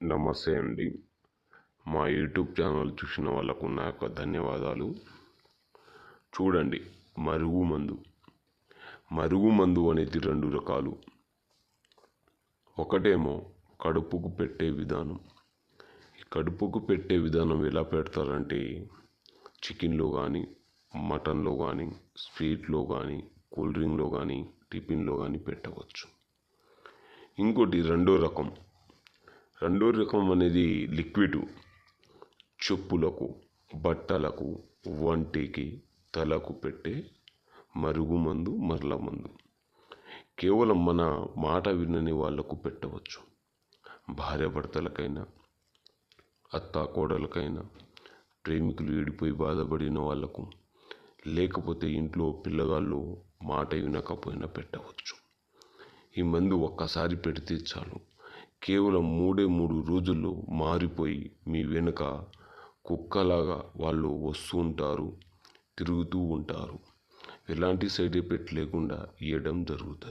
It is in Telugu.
నమస్తే అండి. మా యూట్యూబ్ ఛానల్ చూసిన వాళ్ళకు నా యొక్క ధన్యవాదాలు. చూడండి, మరుగు మందు అనేది 2 రకాలు. ఒకటేమో కడుపుకు పెట్టే విధానం. ఈ కడుపుకు పెట్టే విధానం ఎలా పెడతారంటే చికెన్లో కానీ, మటన్లో కానీ, స్వీట్లో కానీ, కూల్ డ్రింక్లో కానీ, టిఫిన్లో కానీ పెట్టవచ్చు. ఇంకోటి రెండో రకం అనేది లిక్విడ్. చెప్పులకు, బట్టలకు, వంటికి, తలకు పెట్టే మరుగుమందు, మరల మందు. కేవలం మన మాట వినని వాళ్లకు పెట్టవచ్చు. భార్యాభర్తలకైనా, అత్తాకోడలకైనా, ప్రేమికులు విడిపోయి బాధపడిన వాళ్లకు, లేకపోతే ఇంట్లో పిల్లగాళ్ళు మాట వినకపోయినా పెట్టవచ్చు. ఈ మందు ఒక్కసారి పెడితే చాలు, కేవలం 3 రోజుల్లో మారిపోయి మీ వెనుక కుక్కలాగా వాళ్ళు వస్తూ ఉంటారు, తిరుగుతూ ఉంటారు. ఎలాంటి సైడ్ ఎఫెక్ట్ లేకుండా ఇవ్వడం జరుగుతుంది.